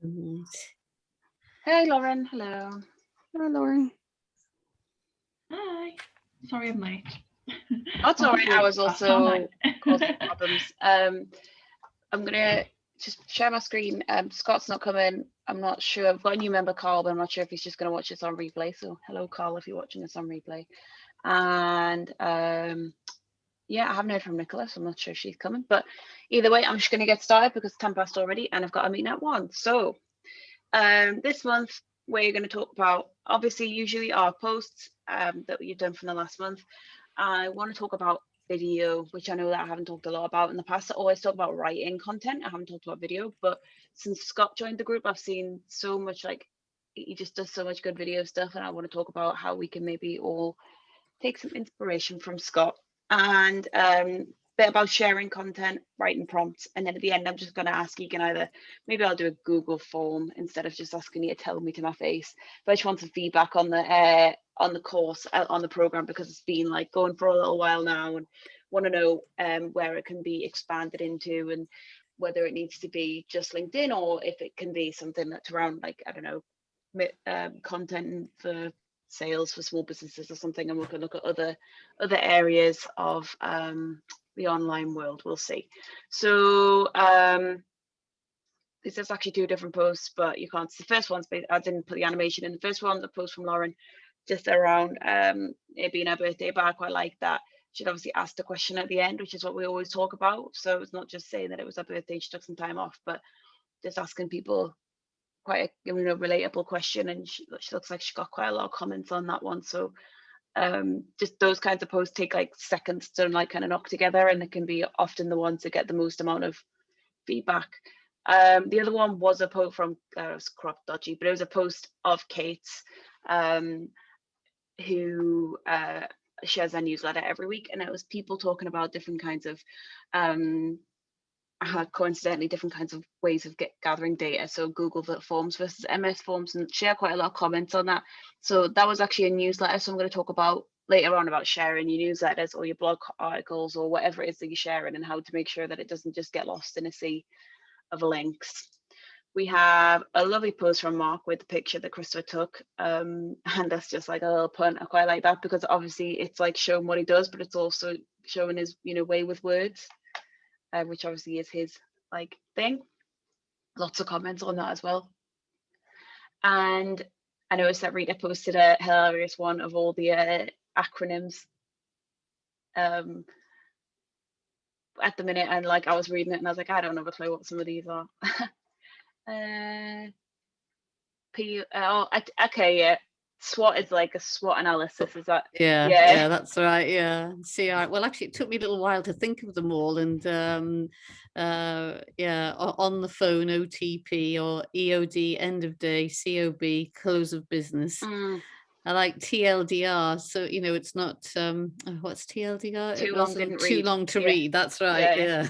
Right. Hey, Lauren. Hello. Hi, Lauren. Hi. Sorry I'm late. That's all right. I was also online. causing problems. I'm gonna just share my screen. Scott's not coming. I'm not sure. I've got a new member, Carl, but I'm not sure if he's just gonna watch this on replay. So hello, Carl, if you're watching this on replay. And yeah, I haven't heard from Nicola, so I'm not sure if she's coming. But either way, I'm just gonna get started because it's 10 past already, and I've got a meeting at 1. So this month we're going to talk about, obviously, usually our posts that you've done from the last month. I want to talk about video, which I know that I haven't talked a lot about in the past. I always talk about writing content. I haven't talked about video, but since Scott joined the group, I've seen so much, like, he just does so much good video stuff, and I want to talk about how we can maybe all take some inspiration from Scott. And bit about sharing content, writing prompts, and then at the end I'm just going to ask you can either, maybe I'll do a Google form instead of just asking you to tell me to my face, but I just want some feedback on the course, on the program, because it's been like going for a little while now, and want to know where it can be expanded into, and whether it needs to be just LinkedIn or if it can be something that's around, like, I don't know, content for sales for small businesses or something, and we can look at other areas of the online world. We'll see. So this is actually 2 different posts, but you can't see. The first one's, I didn't put the animation in. The first one's a post from Lauren just around it being her birthday, but I quite like that she'd obviously asked a question at the end, which is what we always talk about. So it's not just saying that it was her birthday, she took some time off, but just asking people quite a relatable question, and she looks like she got quite a lot of comments on that one. So just those kinds of posts take like seconds to like kind of knock together, and it can be often the ones that get the most amount of feedback. The other one was a post from it was cropped dodgy, but it was a post of Kate's, who shares our newsletter every week, and it was people talking about different kinds of coincidentally different kinds of ways of gathering data, so Google Forms versus MS Forms, and share quite a lot of comments on that. So that was actually a newsletter, so I'm going to talk about later on about sharing your newsletters or your blog articles or whatever it is that you're sharing, and how to make sure that it doesn't just get lost in a sea of links. We have a lovely post from Mark with the picture that Christopher took, and that's just like a little pun. I quite like that, because obviously it's like showing what he does, but it's also showing his way with words, which obviously is his like thing. Lots of comments on that as well. And I noticed that Rita posted a hilarious one of all the acronyms at the minute, and like I was reading it and I was like, I don't have a clue what some of these are. Okay, yeah. SWOT is like a SWOT analysis, is that? Yeah, that's right. Yeah. Well, actually, it took me a little while to think of them all, and on the phone, OTP, or EOD, end of day, COB, close of business. I like TLDR, so it's not what's TLDR? Too long didn't too read. long to read. That's right. Yeah.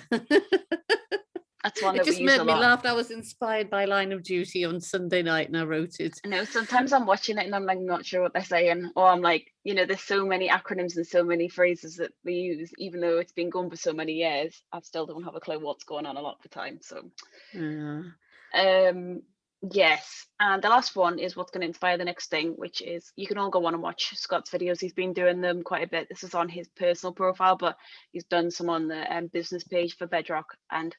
That's one it that just we use made a me lot. laugh. I was inspired by Line of Duty on Sunday night, and I wrote it. No, sometimes I'm watching it and I'm like not sure what they're saying, or I'm like, there's so many acronyms and so many phrases that we use, even though it's been gone for so many years, I still don't have a clue what's going on a lot of the time. So yes, and the last one is what's going to inspire the next thing, which is, you can all go on and watch Scott's videos. He's been doing them quite a bit. This is on his personal profile, but he's done some on the business page for Bedrock, and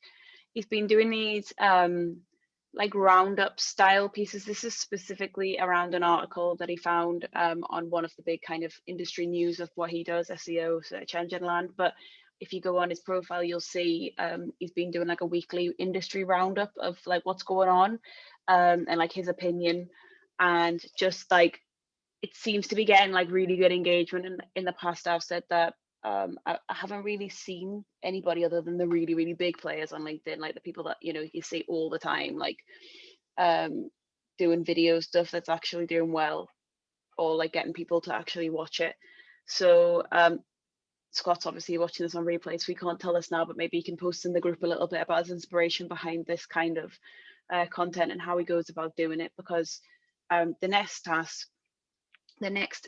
he's been doing these like roundup style pieces. This is specifically around an article that he found on one of the big kind of industry news of what he does, SEO, search engine land. But if you go on his profile, you'll see he's been doing like a weekly industry roundup of like what's going on, and like his opinion, and just like it seems to be getting like really good engagement. And in the past, I've said that I haven't really seen anybody other than the really, really big players on LinkedIn, like the people that you see all the time, like doing video stuff that's actually doing well, or like getting people to actually watch it. So Scott's obviously watching this on replay, so he can't tell us now, but maybe he can post in the group a little bit about his inspiration behind this kind of content and how he goes about doing it. Because the next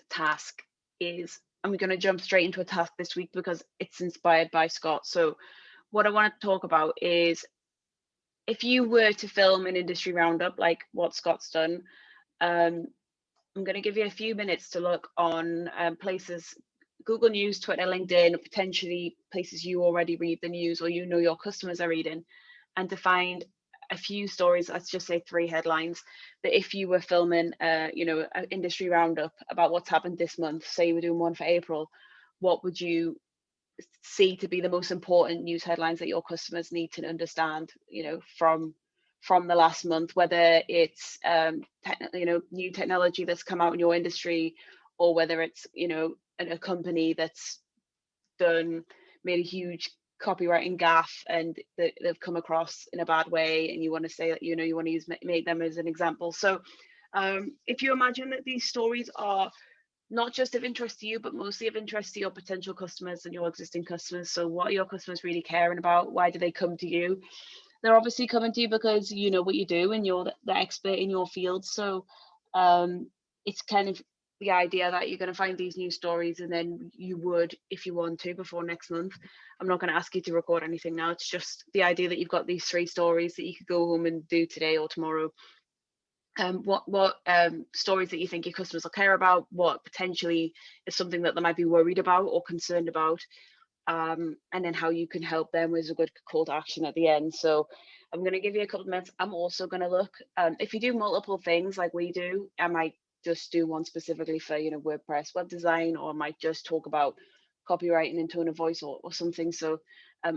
task is, and we're going to jump straight into a task this week because it's inspired by Scott. So what I want to talk about is if you were to film an industry roundup like what Scott's done, I'm going to give you a few minutes to look on places, Google News, Twitter, LinkedIn, potentially places you already read the news or you know your customers are reading, and to find a few stories, let's just say 3 headlines, that if you were filming you know, an industry roundup about what's happened this month, say you were doing one for April, what would you see to be the most important news headlines that your customers need to understand, you know, from the last month, whether it's you know, new technology that's come out in your industry, or whether it's, you know, a company that's made a huge copywriting gaffe and they've come across in a bad way, and you want to say that, you know, you want to make them as an example. So if you imagine that these stories are not just of interest to you, but mostly of interest to your potential customers and your existing customers. So what are your customers really caring about? Why do they come to you? They're obviously coming to you because you know what you do and you're the expert in your field. So it's kind of the idea that you're going to find these new stories, and then you would, if you want to, before next month. I'm not going to ask you to record anything now. It's just the idea that you've got these 3 stories that you could go home and do today or tomorrow. What stories that you think your customers will care about, what potentially is something that they might be worried about or concerned about, and then how you can help them with a good call to action at the end. So I'm going to give you a couple of minutes. I'm also going to look, if you do multiple things like we do, I might just do one specifically for, you know, WordPress web design, or I might just talk about copywriting and tone of voice or something. So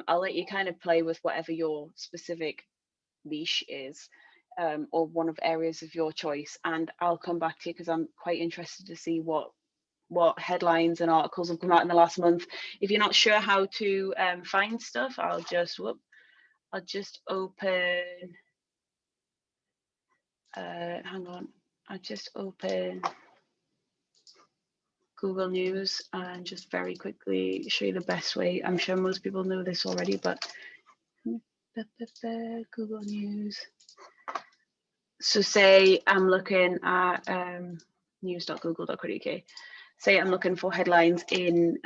I'll let you kind of play with whatever your specific niche is, or one of areas of your choice, and I'll come back to you because I'm quite interested to see what headlines and articles have come out in the last month. If you're not sure how to find stuff, I'll just open hang on, I'll just open Google News and just very quickly show you the best way. I'm sure most people know this already, but Google News. So say I'm looking at news.google.co.uk. Say I'm looking for headlines in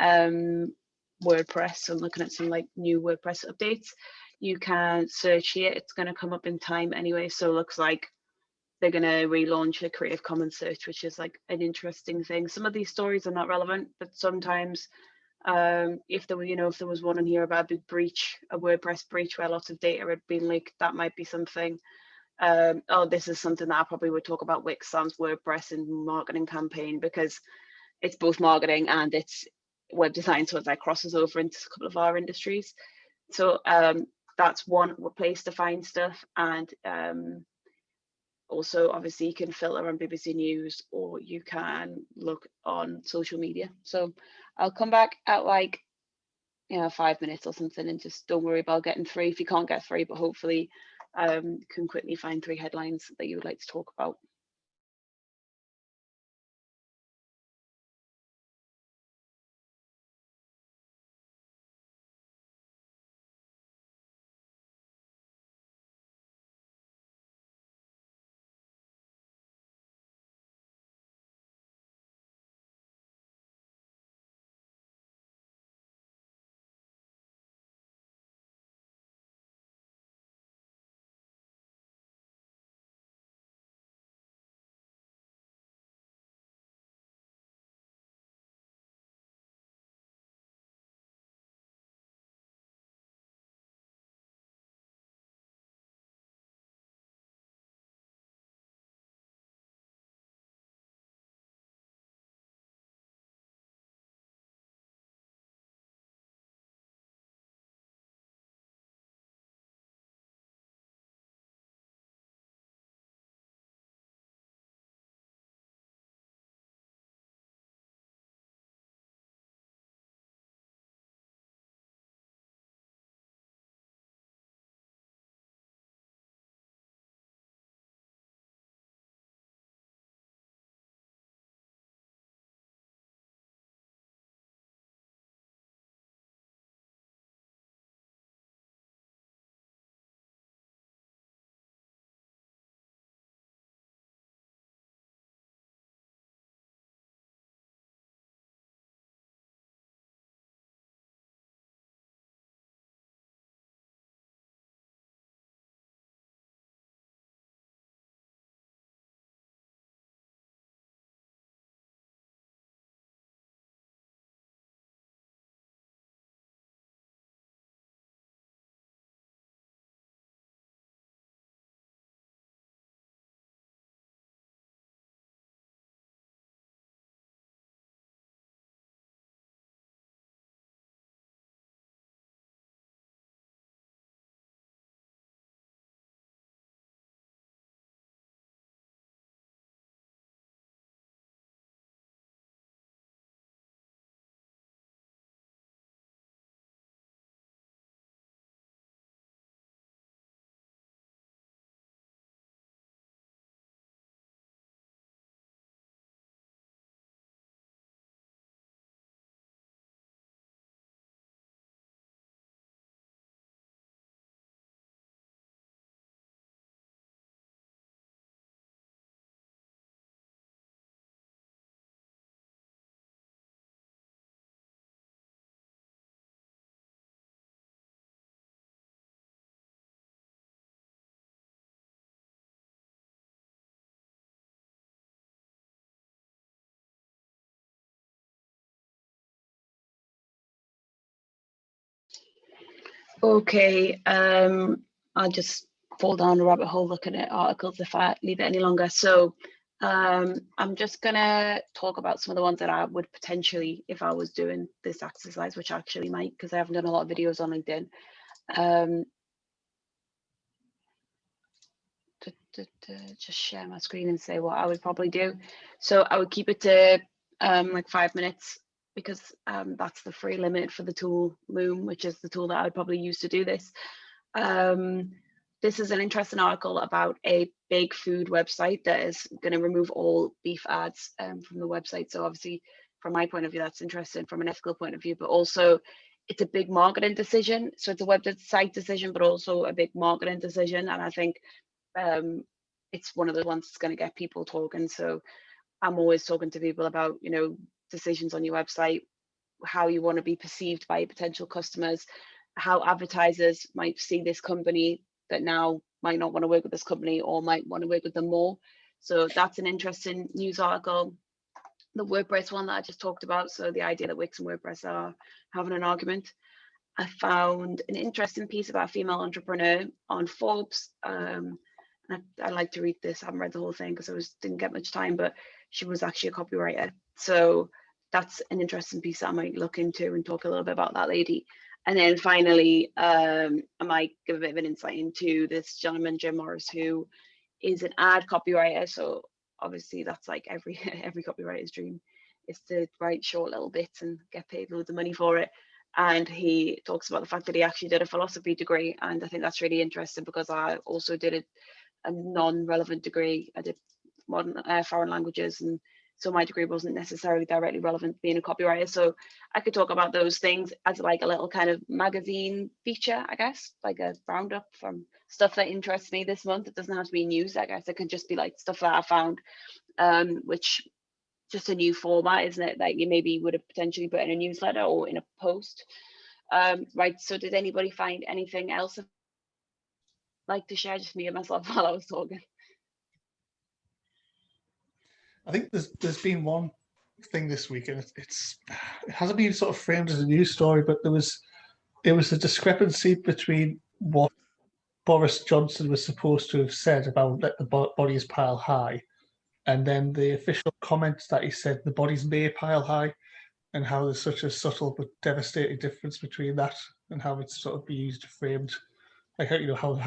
WordPress. So I'm looking at some like new WordPress updates. You can search here. It's going to come up in time anyway. So it looks like they're going to relaunch a Creative Commons search, which is like an interesting thing. Some of these stories are not relevant, but sometimes if there were, you know, if there was one in here about a big breach, a WordPress breach where lots of data had been leaked, that might be something. Oh, this is something that I probably would talk about: Wix, Sam's WordPress and marketing campaign, because it's both marketing and it's web design, so it like crosses over into a couple of our industries. So that's one place to find stuff. And also obviously you can filter on BBC News, or you can look on social media. So I'll come back at like, you know, 5 minutes or something, and just don't worry about getting 3 if you can't get 3, but hopefully can quickly find 3 headlines that you would like to talk about. Okay, I'll just fall down a rabbit hole looking at articles if I leave it any longer. So I'm just gonna talk about some of the ones that I would potentially, if I was doing this exercise, which I actually might, because I haven't done a lot of videos on LinkedIn. Just share my screen and say what I would probably do. So I would keep it to like 5 minutes, because that's the free limit for the tool Loom, which is the tool that I would probably use to do this. This is an interesting article about a big food website that is going to remove all beef ads from the website. So obviously, from my point of view, that's interesting from an ethical point of view, but also it's a big marketing decision. So it's a website decision, but also a big marketing decision. And I think it's one of the ones that's going to get people talking. So I'm always talking to people about, you know, decisions on your website, how you want to be perceived by potential customers, how advertisers might see this company that now might not want to work with this company or might want to work with them more. So that's an interesting news article. The WordPress one that I just talked about, so the idea that Wix and WordPress are having an argument. I found an interesting piece about a female entrepreneur on Forbes. I like to read this. I haven't read the whole thing because I didn't get much time, but she was actually a copywriter. So that's an interesting piece that I might look into and talk a little bit about that lady. And then finally, I might give a bit of an insight into this gentleman, Jim Morris, who is an ad copywriter. So obviously that's like every copywriter's dream, is to write short little bits and get paid loads of money for it. And he talks about the fact that he actually did a philosophy degree, and I think that's really interesting because I also did a non-relevant degree. I did modern foreign languages, and so my degree wasn't necessarily directly relevant to being a copywriter. So I could talk about those things as like a little kind of magazine feature, I guess, like a roundup from stuff that interests me this month. It doesn't have to be news, I guess. It could just be like stuff that I found, which just a new format, isn't it? Like you maybe would have potentially put in a newsletter or in a post. Right. So did anybody find anything else I'd like to share? Just me and myself while I was talking. I think there's been one thing this week, and it hasn't been sort of framed as a news story, but there was a discrepancy between what Boris Johnson was supposed to have said about let the bodies pile high, and then the official comments that he said the bodies may pile high, and how there's such a subtle but devastating difference between that and how it's sort of used framed. Like how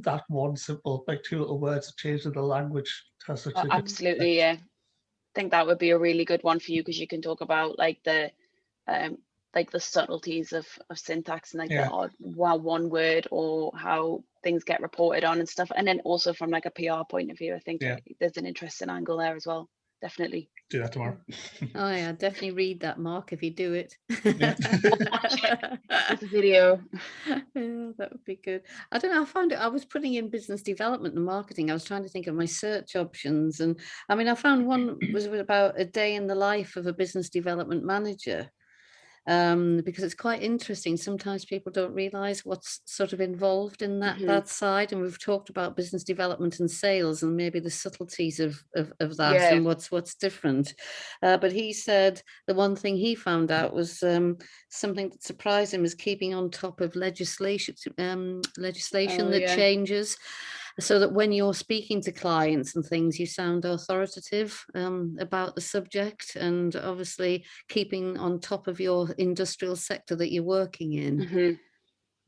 that one simple, like two little words changed in the language has such a absolutely, yeah. I think that would be a really good one for you, because you can talk about like the subtleties of syntax and like the odd one word, or how things get reported on and stuff. And then also from like a PR point of view, I think there's an interesting angle there as well. Definitely. Do that tomorrow. Oh yeah, definitely read that, Mark, if you do it. Yeah. With the video. Yeah, that would be good. I don't know. I found it. I was putting in business development and marketing. I was trying to think of my search options, and I mean, I found one was about a day in the life of a business development manager. Because it's quite interesting. Sometimes people don't realize what's sort of involved in that side. And we've talked about business development and sales and maybe the subtleties of that and what's different. But he said the one thing he found out was something that surprised him is keeping on top of legislation that changes, so that when you're speaking to clients and things, you sound authoritative about the subject, and obviously keeping on top of your industrial sector that you're working in,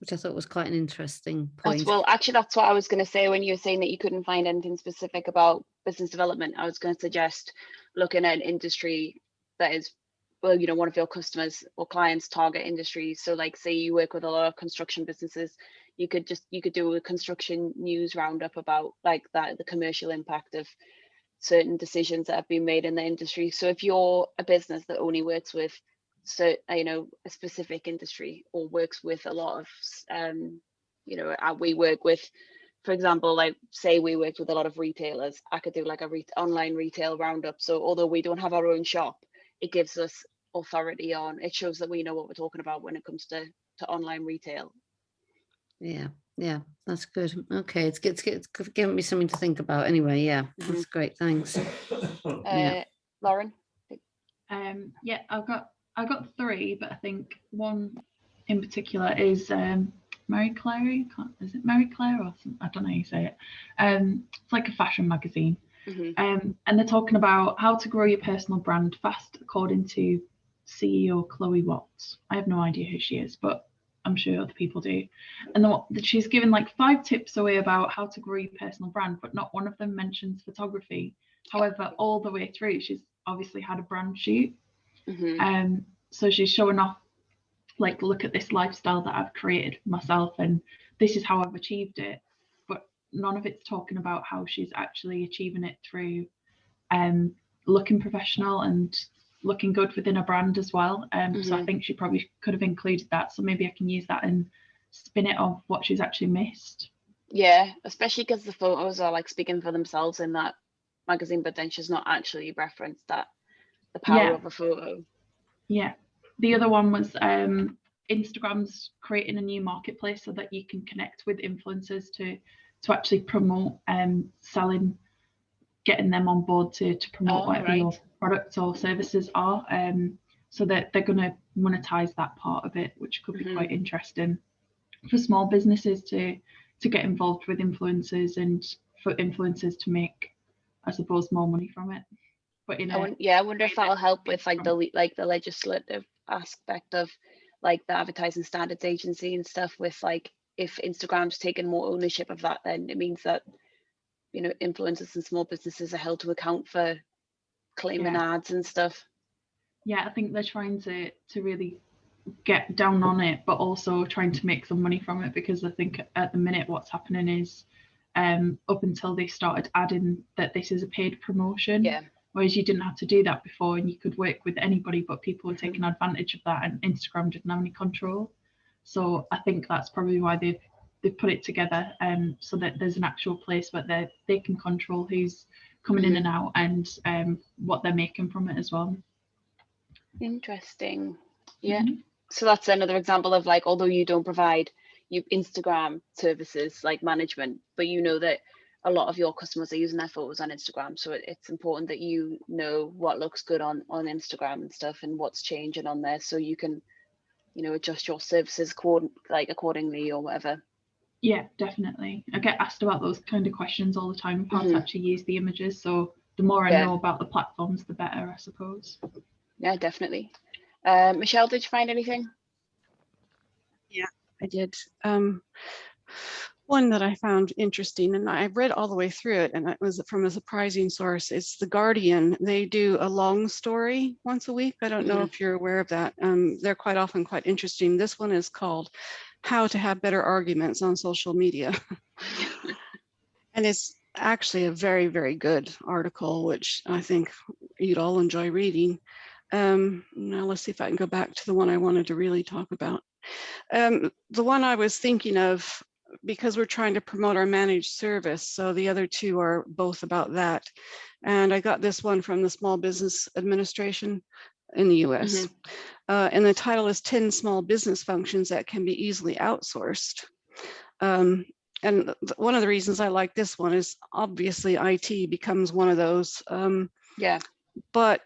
which I thought was quite an interesting point. Actually, that's what I was going to say when you were saying that you couldn't find anything specific about business development. I was going to suggest looking at an industry that is, well, you know, one of your customers or clients' target industries. So like, say you work with a lot of construction businesses, you could do a construction news roundup about like the commercial impact of certain decisions that have been made in the industry. So if you're a business that only works with, so you know, a specific industry, or works with a lot of you know, we work with, for example, like say we worked with a lot of retailers, I could do like a online retail roundup. So although we don't have our own shop, it gives us authority on, it shows that we know what we're talking about when it comes to online retail. Yeah, that's good. Okay, it's given me something to think about anyway. Yeah, that's great. Thanks. Lauren? Yeah, I've got 3, but I think one in particular is Mary Claire, is it Mary Claire or something? I don't know how you say it. It's like a fashion magazine. And they're talking about how to grow your personal brand fast, according to CEO Chloe Watts. I have no idea who she is, but I'm sure other people do. And she's given like 5 tips away about how to grow your personal brand, but not one of them mentions photography. However, all the way through, she's obviously had a brand shoot. So she's showing off, like, look at this lifestyle that I've created myself, and this is how I've achieved it. But none of it's talking about how she's actually achieving it through looking professional and looking good within a brand as well. So I think she probably could have included that. So maybe I can use that and spin it off what she's actually missed. Yeah, especially because the photos are like speaking for themselves in that magazine, but then she's not actually referenced that the power of a photo. Yeah. The other one was Instagram's creating a new marketplace so that you can connect with influencers to actually promote selling, getting them on board to promote whatever your products or services are. So that they're going to monetize that part of it, which could be quite interesting for small businesses to get involved with influencers, and for influencers to make, I suppose, more money from it. But I wonder if that'll help with like the legislative aspect of like the Advertising Standards Agency and stuff, with like if Instagram's taken more ownership of that, then it means that, you know, influencers and small businesses are held to account for claiming ads and stuff. Yeah, I think they're trying to really get down on it, but also trying to make some money from it, because I think at the minute what's happening is up until they started adding that this is a paid promotion, whereas you didn't have to do that before, and you could work with anybody, but people were taking advantage of that, and Instagram didn't have any control. So I think that's probably why they've put it together, so that there's an actual place where they can control who's coming in and out, and what they're making from it as well. Interesting. Yeah. So that's another example of like, although you don't provide you Instagram services like management, but you know that a lot of your customers are using their photos on Instagram. So it's important that you know what looks good on Instagram and stuff, and what's changing on there, so you can, you know, adjust your services accordingly or whatever. Yeah, definitely. I get asked about those kind of questions all the time, how to actually use the images. So the more I know about the platforms, the better, I suppose. Yeah, definitely. Michelle, did you find anything? Yeah, I did. One that I found interesting, and I read all the way through it, and it was from a surprising source. It's The Guardian. They do a long story once a week. I don't know if you're aware of that. They're quite often quite interesting. This one is called How to Have Better Arguments on Social Media. And it's actually a very, very good article, which I think you'd all enjoy reading. Now let's see if I can go back to the one I wanted to really talk about. The one I was thinking of, because we're trying to promote our managed service, so the other two are both about that. And I got this one from the Small Business Administration in the US. And the title is 10 Small Business Functions That Can Be Easily Outsourced. And one of the reasons I like this one is obviously IT becomes one of those. But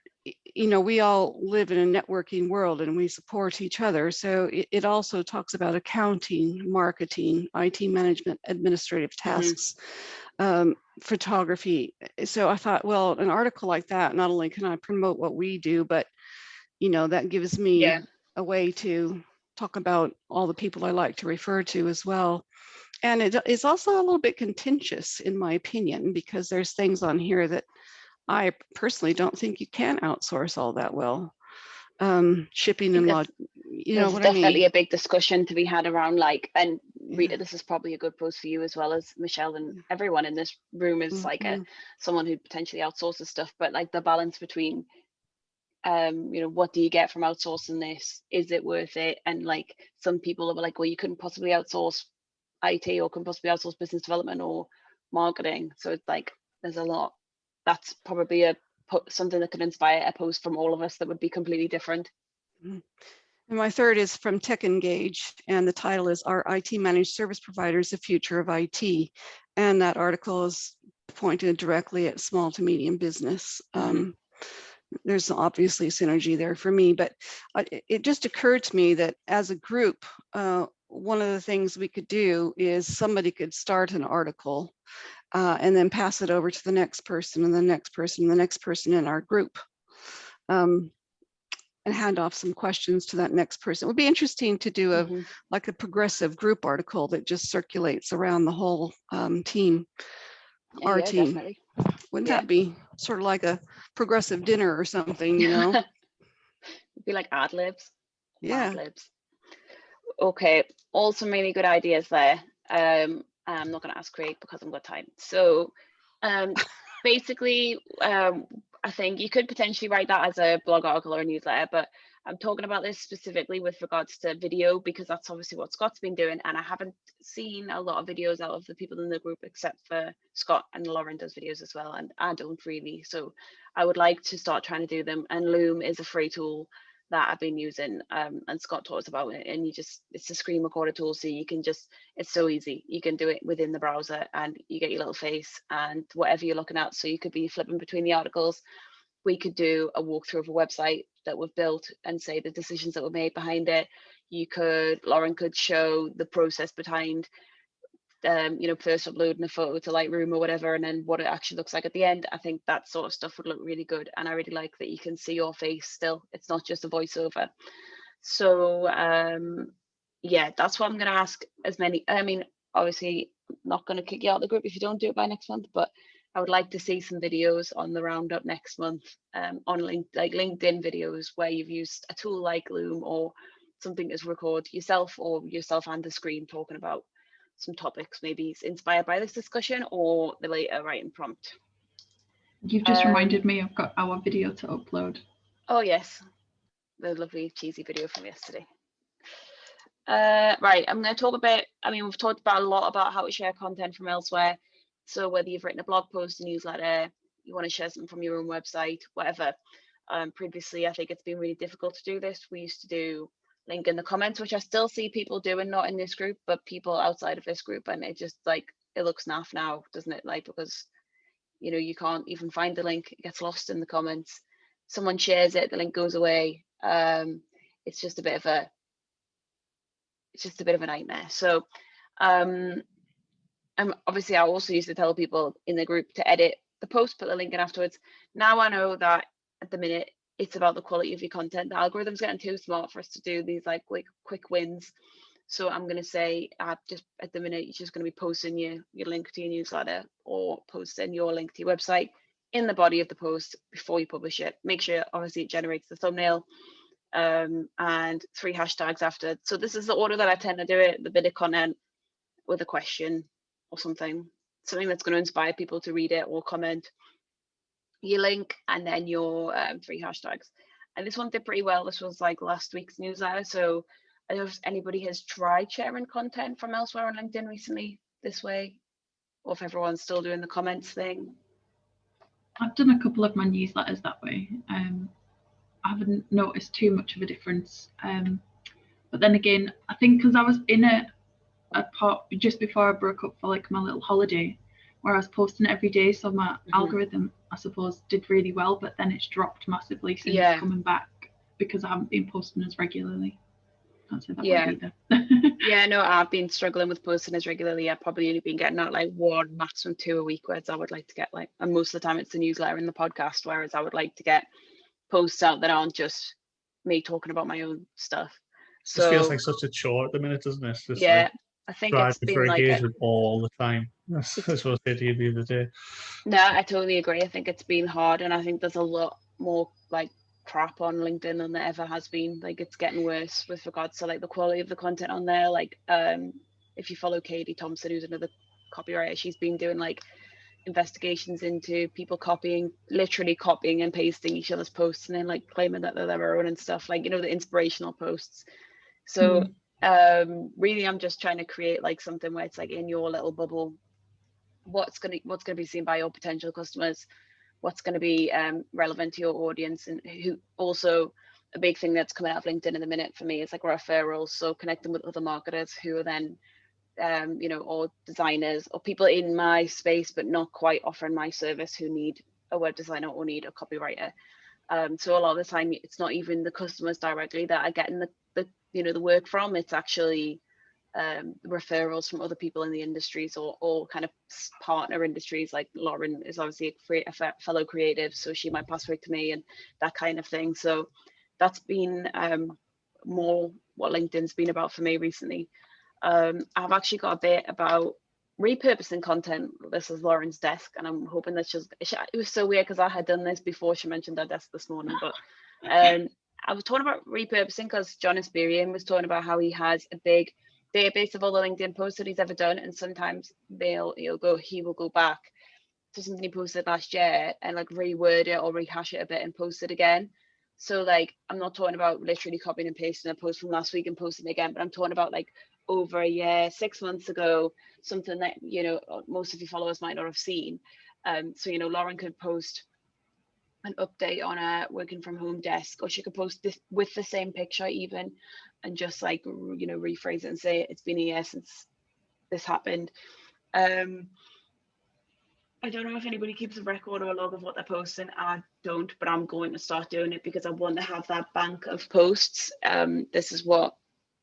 you know, we all live in a networking world and we support each other. So it also talks about accounting, marketing, IT management, administrative tasks, photography. So I thought, well, an article like that, not only can I promote what we do, but, you know, that gives me a way to talk about all the people I like to refer to as well. And it is also a little bit contentious, in my opinion, because there's things on here that I personally don't think you can outsource all that well. Shipping and you know what I mean? There's definitely a big discussion to be had around, like, and Rita, this is probably a good post for you as well as Michelle, and everyone in this room is like someone who potentially outsources stuff, but like the balance between, you know, what do you get from outsourcing this? Is it worth it? And like some people are like, well, you couldn't possibly outsource IT, or couldn't possibly outsource business development or marketing. So it's like, there's a lot. That's probably something that could inspire a post from all of us that would be completely different. And my third is from Tech Engage, and the title is Are IT Managed Service Providers the Future of IT? And that article is pointed directly at small to medium business. There's obviously synergy there for me, but it just occurred to me that as a group, one of the things we could do is somebody could start an article and then pass it over to the next person and the next person and the next person in our group, and hand off some questions to that next person. It would be interesting to do a like a progressive group article that just circulates around the whole team, our team. Definitely. Wouldn't that be sort of like a progressive dinner or something, you know? It'd be like ad libs. Yeah. Ad libs. Okay, all some really good ideas there. I'm not going to ask Craig because I've got time. So basically, I think you could potentially write that as a blog article or a newsletter, but I'm talking about this specifically with regards to video, because that's obviously what Scott's been doing. And I haven't seen a lot of videos out of the people in the group, except for Scott, and Lauren does videos as well. And I don't really. So I would like to start trying to do them. And Loom is a free tool that I've been using, and Scott taught us about it, and it's a screen recorder tool, so you can just, it's so easy, you can do it within the browser and you get your little face and whatever you're looking at. So you could be flipping between the articles. We could do a walkthrough of a website that we've built and say the decisions that were made behind it. Lauren could show the process behind first uploading a photo to Lightroom or whatever, and then what it actually looks like at the end. I think that sort of stuff would look really good, and I really like that you can see your face still. It's not just a voiceover. So yeah, that's what I'm going to ask as many. I mean, obviously not going to kick you out of the group if you don't do it by next month, but I would like to see some videos on the roundup next month, on LinkedIn videos where you've used a tool like Loom or something to record yourself and the screen talking about some topics maybe inspired by this discussion or the later writing prompt. You've just reminded me I've got our video to upload. Oh yes, the lovely cheesy video from yesterday. Right, I'm going to talk about, we've talked about a lot about how to share content from elsewhere. So whether you've written a blog post, a newsletter, you want to share something from your own website, whatever. Previously, I think it's been really difficult to do this. We used to do link in the comments, which I still see people doing, not in this group, but people outside of this group. And it just it looks naff now, doesn't it? Because, you can't even find the link, it gets lost in the comments. Someone shares it, the link goes away. It's just a bit of a nightmare. So obviously I also used to tell people in the group to edit the post, put the link in afterwards. Now I know that at the minute it's about the quality of your content. The algorithm's getting too smart for us to do these quick wins. So I'm going to say just at the minute, you're just going to be posting your link to your newsletter or posting your link to your website in the body of the post before you publish it. Make sure obviously it generates the thumbnail, and 3 hashtags after. So this is the order that I tend to do it: the bit of content with a question or something that's going to inspire people to read it or comment, your link, and then your 3 hashtags. And this one did pretty well. This was last week's newsletter. So I don't know if anybody has tried sharing content from elsewhere on LinkedIn recently this way, or if everyone's still doing the comments thing. I've done a couple of my newsletters that way. I haven't noticed too much of a difference. But then again, I think because I was in a part just before I broke up for my little holiday, where I was posting every day, so my algorithm, I suppose, did really well, but then it's dropped massively since coming back because I haven't been posting as regularly. Can't say that word either. Yeah, no, I've been struggling with posting as regularly. I've probably only been getting out 1, maximum 2 a week, whereas I would like to get and most of the time it's the newsletter and the podcast, whereas I would like to get posts out that aren't just me talking about my own stuff. So it feels like such a chore at the minute, doesn't it? Just I think it's been for engagement all the time. That's what I said to you the other day. No, I totally agree. I think it's been hard, and I think there's a lot more crap on LinkedIn than there ever has been. It's getting worse with regards to the quality of the content on there. If you follow Katie Thompson, who's another copywriter, she's been doing investigations into people literally copying and pasting each other's posts and then claiming that they're their own and stuff, the inspirational posts. So really I'm just trying to create something where it's in your little bubble, what's going to be seen by your potential customers, what's going to be relevant to your audience, and who also a big thing that's coming out of LinkedIn in the minute for me is referrals. So connecting with other marketers who are then or designers or people in my space but not quite offering my service, who need a web designer or need a copywriter. So a lot of the time it's not even the customers directly that are getting the work from. It's actually referrals from other people in the industries or kind of partner industries. Like Lauren is obviously a fellow creative, so she might pass work to me and that kind of thing. So that's been more what LinkedIn's been about for me recently. I've actually got a bit about repurposing content. This is Lauren's desk, and I'm hoping that it was so weird because I had done this before she mentioned her desk this morning, but I was talking about repurposing because John Esperian was talking about how he has a big database of all the LinkedIn posts that he's ever done, and sometimes he will go back to something he posted last year and like reword it or rehash it a bit and post it again. So like, I'm not talking about literally copying and pasting a post from last week and posting it again, but I'm talking about like over a year, 6 months ago, something that, you know, most of your followers might not have seen. So, you know, Lauren could post an update on a working from home desk, or she could post this with the same picture even, and just like, you know, rephrase it and say it's been a year since this happened. I don't know if anybody keeps a record or a log of what they're posting. I don't, but I'm going to start doing it because I want to have that bank of posts. This is what,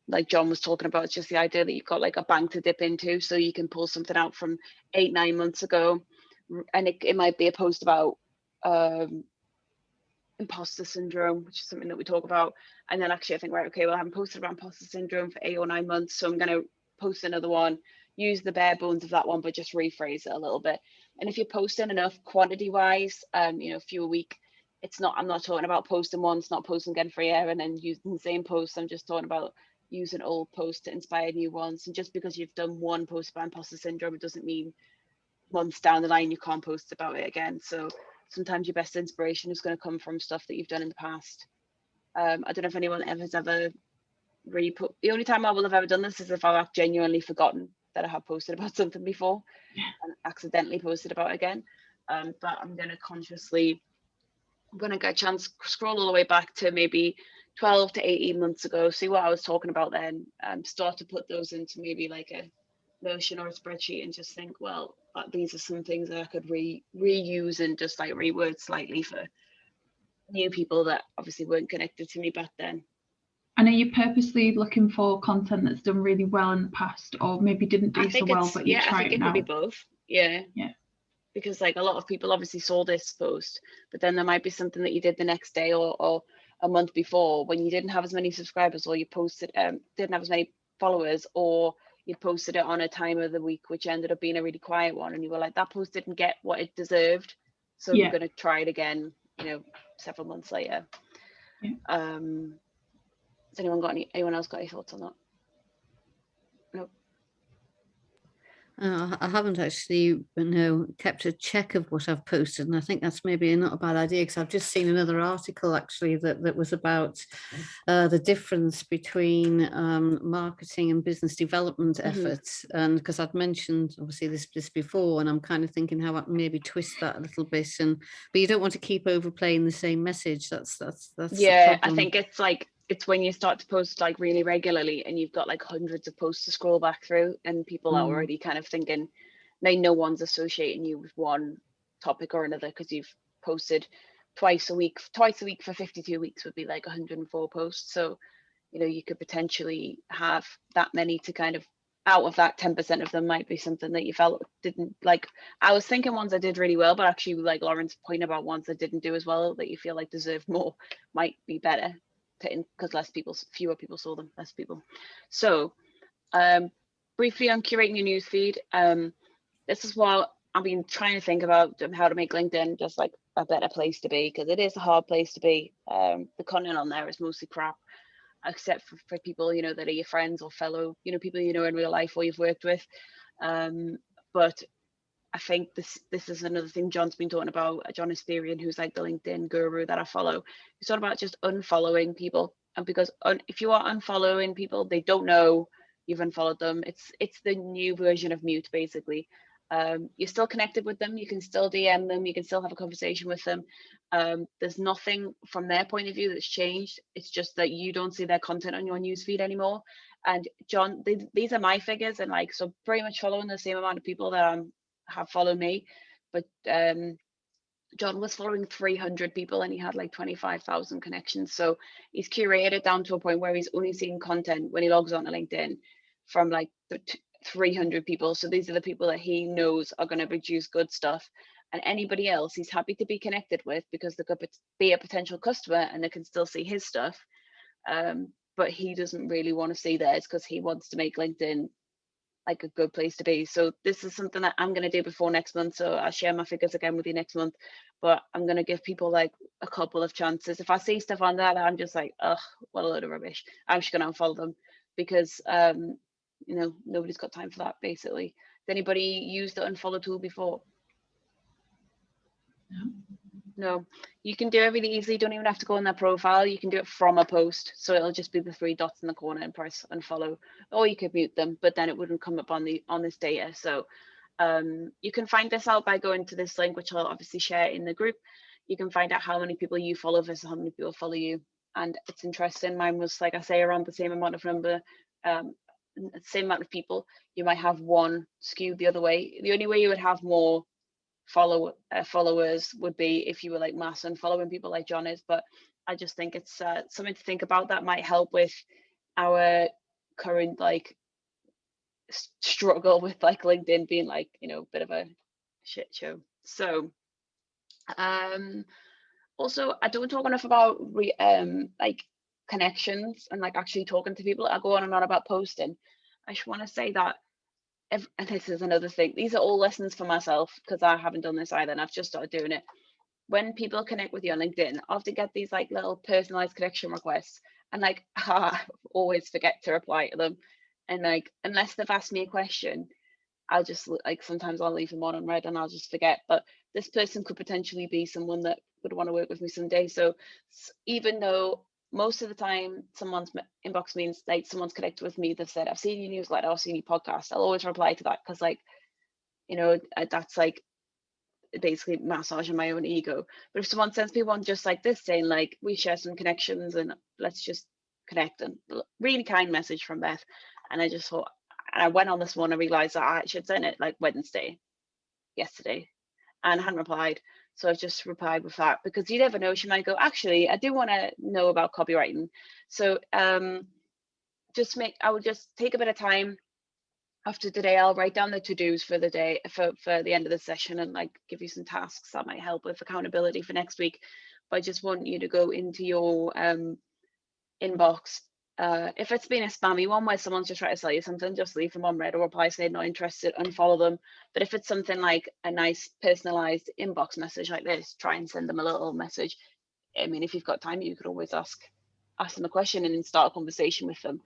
like John was talking about, it's just the idea that you've got like a bank to dip into, so you can pull something out from 8-9 months ago, and it might be a post about imposter syndrome, which is something that we talk about, and then actually I think, right, okay, well, I haven't posted about imposter syndrome for 8 or 9 months, so I'm going to post another one, use the bare bones of that one, but just rephrase it a little bit. And if you're posting enough quantity wise, you know, a few a week, I'm not talking about posting once, not posting again for a year and then using the same post. I'm just talking about using old posts to inspire new ones. And just because you've done one post about imposter syndrome, it doesn't mean months down the line you can't post about it again. So sometimes your best inspiration is going to come from stuff that you've done in the past. I don't know if anyone has ever really put, the only time I will have ever done this is if I've genuinely forgotten that I have posted about something before and accidentally posted about it again. But I'm going to consciously, when I get a chance, scroll all the way back to maybe 12 to 18 months ago, see what I was talking about then, start to put those into maybe like a Notion or a spreadsheet and just think, well, these are some things that I could reuse and just like reword slightly for new people that obviously weren't connected to me back then. And are you purposely looking for content that's done really well in the past, or maybe didn't do so well, but you try it now? I think it could be both. Yeah. Because like a lot of people obviously saw this post, but then there might be something that you did the next day or a month before when you didn't have as many subscribers, or you posted didn't have as many followers, or you posted it on a time of the week which ended up being a really quiet one, and you were like, that post didn't get what it deserved, so you're going to try it again, you know, several months later. Has anyone else got any thoughts on that? No. I haven't actually, kept a check of what I've posted, and I think that's maybe not a bad idea, because I've just seen another article actually that was about the difference between marketing and business development efforts, and because I'd mentioned obviously this before, and I'm kind of thinking how I maybe twist that a little bit, but you don't want to keep overplaying the same message. That's yeah. I think it's like, it's when you start to post like really regularly and you've got like hundreds of posts to scroll back through, and people are already kind of thinking, no one's associating you with one topic or another because you've posted twice a week for 52 weeks would be like 104 posts. So, you know, you could potentially have that many to kind of, out of that 10% of them might be something that you felt didn't like. I was thinking ones I did really well, but actually like Lauren's point about ones that didn't do as well that you feel like deserved more might be better, because fewer people saw them, less people. So briefly on curating your newsfeed, this is what I've been trying to think about, how to make LinkedIn just like a better place to be, because it is a hard place to be. The content on there is mostly crap, except for people, you know, that are your friends or fellow, you know, people you know in real life or you've worked with. But I think this is another thing John's been talking about, John Esperian, who's like the LinkedIn guru that I follow. He's talking about just unfollowing people, and because if you are unfollowing people, they don't know you've unfollowed them. It's the new version of mute, basically. You're still connected with them, you can still DM them, you can still have a conversation with them. There's nothing from their point of view that's changed. It's just that you don't see their content on your newsfeed anymore. And John, these are my figures, and like, so pretty much following the same amount of people that have followed me, but John was following 300 people and he had like 25,000 connections. So he's curated it down to a point where he's only seeing content when he logs on to LinkedIn from like the 300 people. So these are the people that he knows are going to produce good stuff. And anybody else he's happy to be connected with, because they could be a potential customer and they can still see his stuff. But he doesn't really want to see theirs because he wants to make LinkedIn like a good place to be. So this is something that I'm going to do before next month. So I'll share my figures again with you next month, but I'm going to give people like a couple of chances. If I see stuff on that, I'm just like, ugh, what a load of rubbish, I'm just going to unfollow them, because you know, nobody's got time for that basically. Has anybody used the unfollow tool before? No, you can do everything easily. You don't even have to go in their profile. You can do it from a post. So it'll just be the 3 dots in the corner and press unfollow, or you could mute them, but then it wouldn't come up on this data. So you can find this out by going to this link, which I'll obviously share in the group. You can find out how many people you follow versus how many people follow you. And it's interesting. Mine was, like I say, around the same amount of same amount of people. You might have one skewed the other way. The only way you would have more followers would be if you were like mass and following people like John is. But I just think it's something to think about that might help with our current like struggle with like LinkedIn being like, you know, a bit of a shit show. So also, I don't talk enough about like connections and like actually talking to people. I go on and on about posting. I just want to say that and this is another thing, these are all lessons for myself, because I haven't done this either and I've just started doing it. When people connect with you on LinkedIn, I often get these like little personalized connection requests, and like I always forget to reply to them. And like, unless they've asked me a question, I'll just like, sometimes I'll leave them on unread and I'll just forget. But this person could potentially be someone that would want to work with me someday. So even though most of the time someone's inbox means like someone's connected with me, they've said, I've seen your newsletter, I've seen your podcast, I'll always reply to that, because like, you know, that's like basically massaging my own ego. But if someone sends me one just like this saying like, we share some connections and let's just connect, and really kind message from Beth, and I just thought, and I went on this one and realized that I should send it like yesterday, and I hadn't replied. So I've just replied with that, because you never know, she might go, actually, I do want to know about copywriting. So I would just take a bit of time after today. I'll write down the to-dos for the day, for the end of the session, and like give you some tasks that might help with accountability for next week. But I just want you to go into your inbox. If it's been a spammy one where someone's just trying to sell you something, just leave them on red, or reply saying not interested, unfollow them. But if it's something like a nice personalized inbox message like this, try and send them a little message. I mean, if you've got time, you could always ask them a question and then start a conversation with them.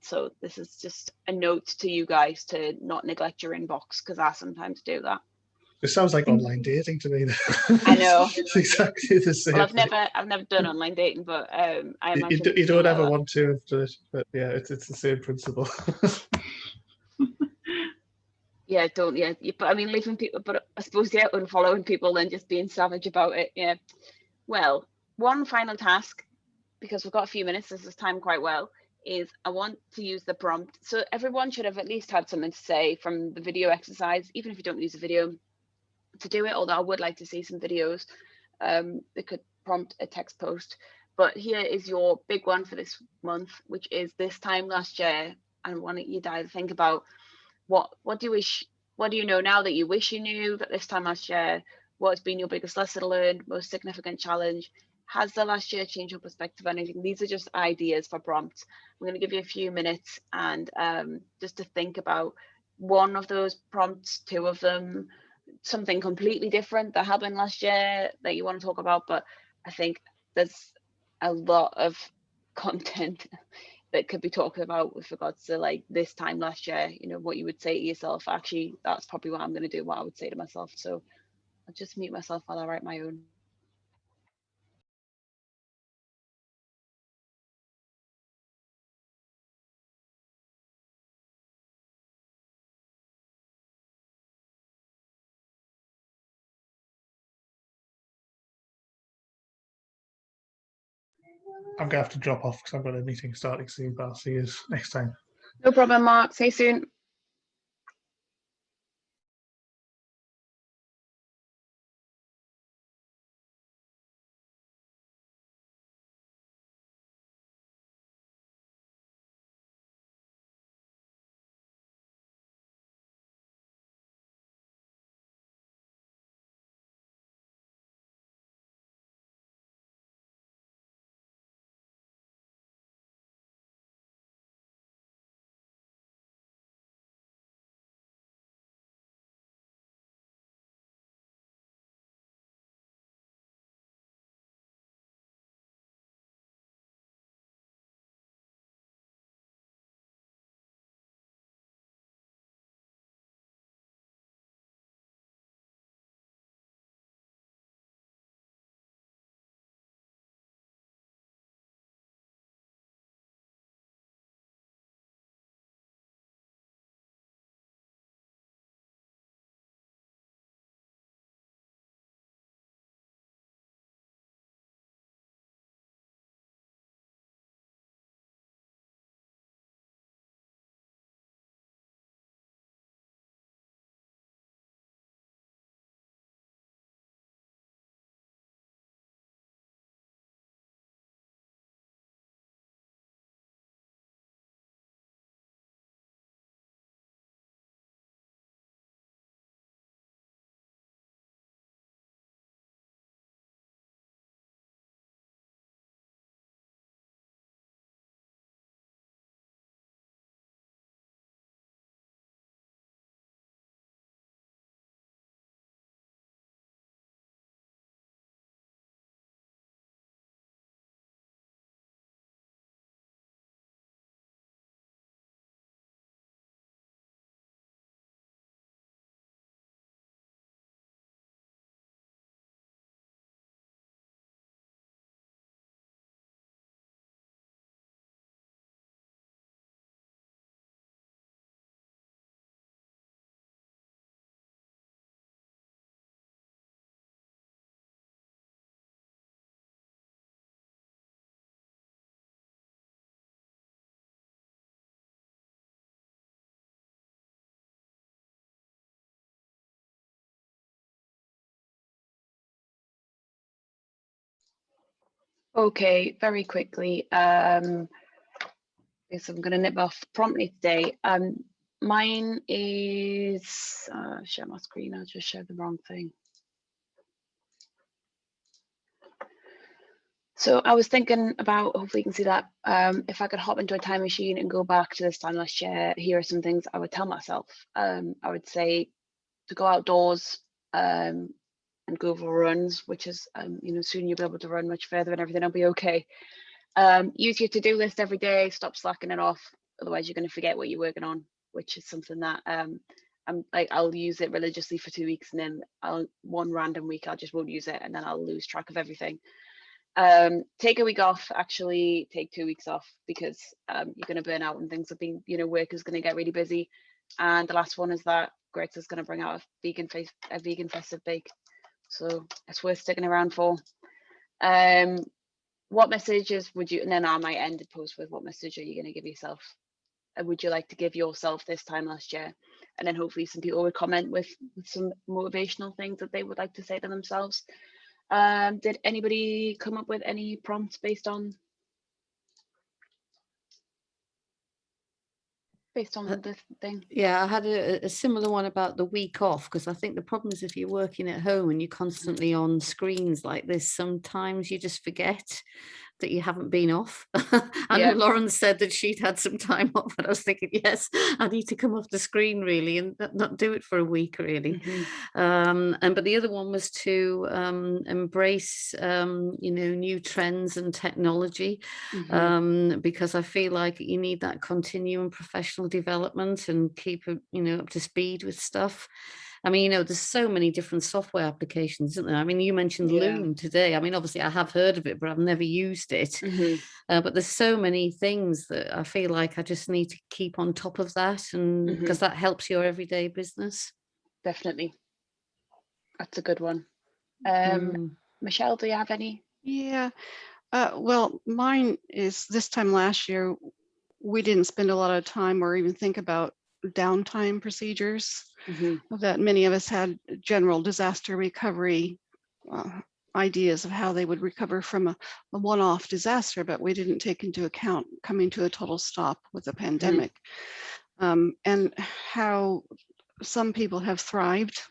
So this is just a note to you guys to not neglect your inbox, because I sometimes do that. It sounds like online dating to me. I know. It's exactly the same. Well, I've never done online dating, but I imagine you don't ever want to after it, but yeah, it's the same principle. Yeah, don't, yeah. But I mean, leaving people, but I suppose, yeah, unfollowing people and just being savage about it. Yeah. Well, one final task, because we've got a few minutes, this is timed quite well, is I want to use the prompt. So everyone should have at least had something to say from the video exercise, even if you don't use a video to do it, although I would like to see some videos. They could prompt a text post. But here is your big one for this month, which is this time last year. And why don't you guys think about what do you know now that you wish you knew that this time last year? What's been your biggest lesson learned, most significant challenge? Has the last year changed your perspective on anything? These are just ideas for prompts. I'm going to give you a few minutes and just to think about one of those prompts, two of them, something completely different that happened last year that you want to talk about. But I think there's a lot of content that could be talked about with regards to like this time last year, you know, what you would say to yourself. Actually, that's probably what I'm going to do, what I would say to myself. So I'll just mute myself while I write my own. I'm gonna have to drop off because I've got a meeting starting soon, but I'll see you next time. No problem, Mark. See you soon. Okay, very quickly. Yes, I'm going to nip off promptly today. Mine is share my screen. I just shared the wrong thing. So I was thinking about, hopefully you can see that, if I could hop into a time machine and go back to this time last year, here are some things I would tell myself. I would say to go outdoors and go for runs, which is, you know, soon you'll be able to run much further and everything will be okay. Use your to-do list every day, stop slacking it off, otherwise you're going to forget what you're working on, which is something that I'll use it religiously for 2 weeks, and then one random week I just won't use it, and then I'll lose track of everything. Take a week off, actually take 2 weeks off, because you're going to burn out and things have been, you know, work is going to get really busy. And the last one is that Greg's going to bring out a vegan festive bake, so it's worth sticking around for. What messages would you, and then I might end the post with, what message are you going to give yourself? Would you like to give yourself this time last year? And then hopefully some people would comment with some motivational things that they would like to say to themselves. Did anybody come up with any prompts based on the thing? Yeah, I had a similar one about the week off, because I think the problem is if you're working at home and you're constantly on screens like this, sometimes you just forget that you haven't been off. I know Yeah. Lauren said that she'd had some time off, but I was thinking, yes, I need to come off the screen really and not do it for a week really. But the other one was to embrace you know, new trends and technology, because I feel like you need that continuing professional development and keep you know, up to speed with stuff. I mean, you know, there's so many different software applications, isn't there? I mean, you mentioned Yeah. Loom today. I mean, obviously I have heard of it, but I've never used it. But there's so many things that I feel like I just need to keep on top of that, and because that helps your everyday business. Definitely. That's a good one. Michelle, do you have any? Yeah. Well, mine is this time last year, we didn't spend a lot of time or even think about downtime procedures. That many of us had general disaster recovery ideas of how they would recover from a one-off disaster, but we didn't take into account coming to a total stop with the pandemic, and how some people have thrived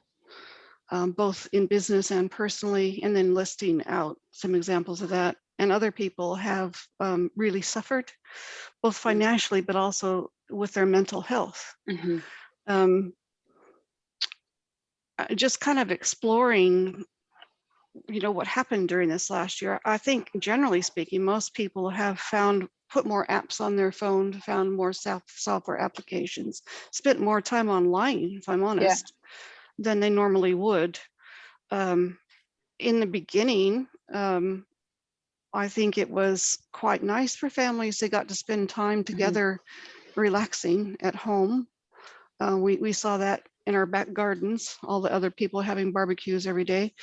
both in business and personally, and then listing out some examples of that. And other people have really suffered, both financially, but also with their mental health. Just kind of exploring, you know, what happened during this last year. I think generally speaking, most people have put more apps on their phone, found more software applications, spent more time online, if I'm honest, than they normally would. In the beginning, I think it was quite nice for families. They got to spend time together, relaxing at home. We saw that in our back gardens, all the other people having barbecues every day.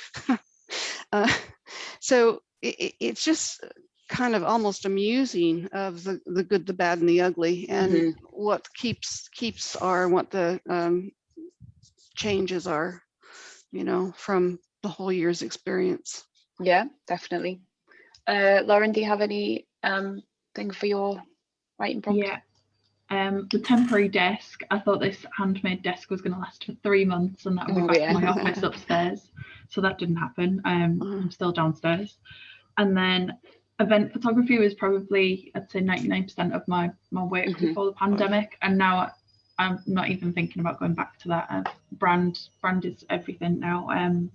So it's just kind of almost amusing of the good, the bad, and the ugly, and what keeps are, what the changes are, you know, from the whole year's experience. Yeah, definitely. Lauren, do you have any thing for your writing prompt? Yeah. The temporary desk, I thought this handmade desk was going to last for 3 months and that would be back in my office upstairs. So that didn't happen. I'm still downstairs. And then event photography was probably, I'd say 99% of my work before the pandemic. And now I'm not even thinking about going back to that. Brand is everything now. And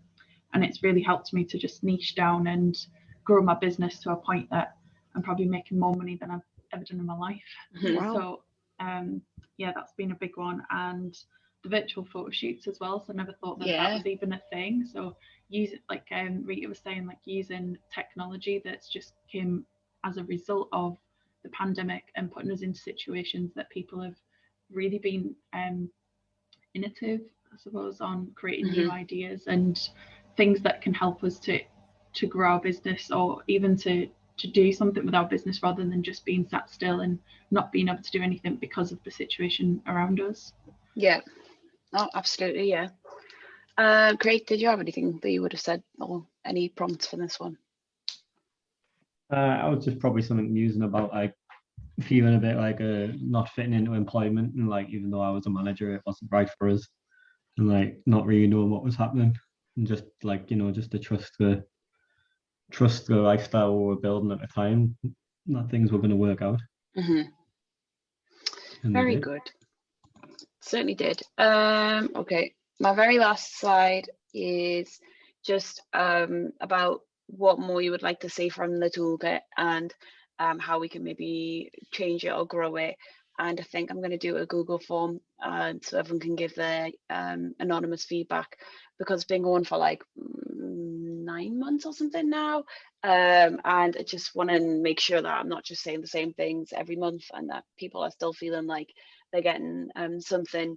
it's really helped me to just niche down and grow my business to a point that I'm probably making more money than I've ever done in my life. Wow. So yeah, that's been a big one. And the virtual photo shoots as well. So I never thought that that was even a thing. So use it, like Rita was saying, like using technology that's just came as a result of the pandemic and putting us into situations that people have really been innovative, I suppose, on creating new ideas and things that can help us to grow our business, or even to do something with our business rather than just being sat still and not being able to do anything because of the situation around us. Yeah, oh, absolutely, yeah. Craig, did you have anything that you would have said, or any prompts for this one? I was just probably something musing about like feeling a bit like not fitting into employment, and like even though I was a manager, it wasn't right for us, and like not really knowing what was happening, and just like just to trust the lifestyle we were building at the time, that things were going to work out. Hmm. And they Very did. good. Certainly did. Okay, my very last slide is just about what more you would like to see from the toolkit, and how we can maybe change it or grow it. And I think I'm going to do a Google form so everyone can give their anonymous feedback, because it's been going for like 9 months or something now. And I just want to make sure that I'm not just saying the same things every month, and that people are still feeling like they're getting something,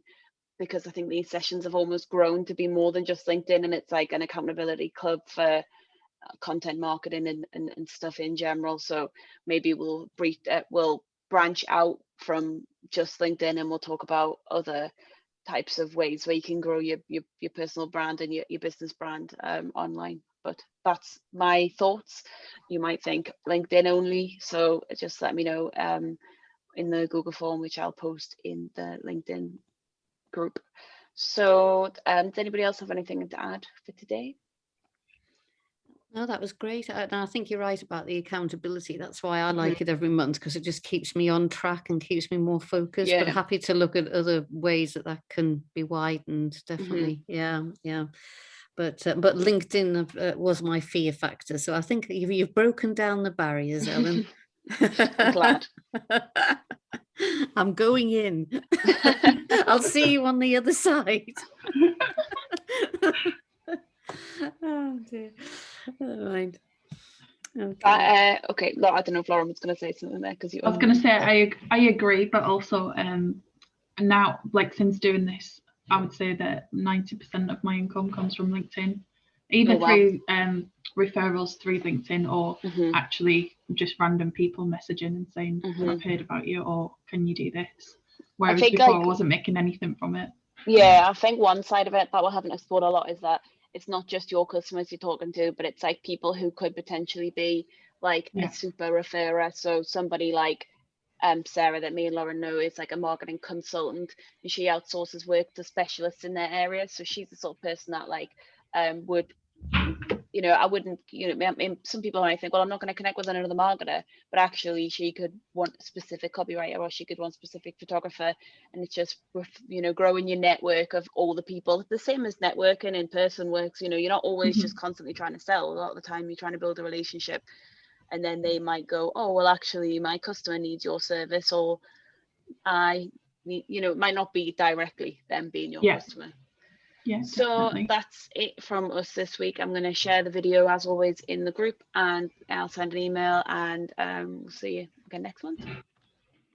because I think these sessions have almost grown to be more than just LinkedIn, and it's like an accountability club for content marketing and stuff in general. So maybe we'll branch out from just LinkedIn, and we'll talk about other types of ways where you can grow your personal brand and your business brand online. But that's my thoughts. You might think LinkedIn only, so just let me know in the Google form, which I'll post in the LinkedIn group. So does anybody else have anything to add for today? No, that was great. And I think you're right about the accountability. That's why I like it every month, because it just keeps me on track and keeps me more focused. But Yeah. happy to look at other ways that can be widened. Definitely. Yeah. But LinkedIn was my fear factor. So I think you've broken down the barriers, Ellen. I'm glad. I'm going in. I'll see you on the other side. Oh dear. Never mind. Okay. Okay. Look, I don't know if Lauren was going to say something there, because I was going to say I agree, but also now, like, since doing this, I would say that 90% of my income comes from LinkedIn, either through referrals through LinkedIn, or actually just random people messaging and saying, I've heard about you, or can you do this? Whereas before, I wasn't making anything from it. Yeah, I think one side of it that we haven't explored a lot is that it's not just your customers you're talking to, but it's like people who could potentially be like a super referrer. So somebody like Sarah that me and Lauren know is like a marketing consultant, and she outsources work to specialists in their area. So she's the sort of person that like would, I wouldn't, some people might think, well, I'm not going to connect with another marketer, but actually she could want a specific copywriter, or she could want a specific photographer. And it's just, growing your network of all the people. The same as networking in person works. You're not always just constantly trying to sell. A lot of the time you're trying to build a relationship, and then they might go, oh, well, actually my customer needs your service, or it might not be directly them being your customer. Yeah, so definitely. That's it from us this week. I'm going to share the video as always in the group, and I'll send an email, and we'll see you again next month.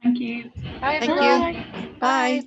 Thank you. Bye, Thank everyone. you. Bye. Bye.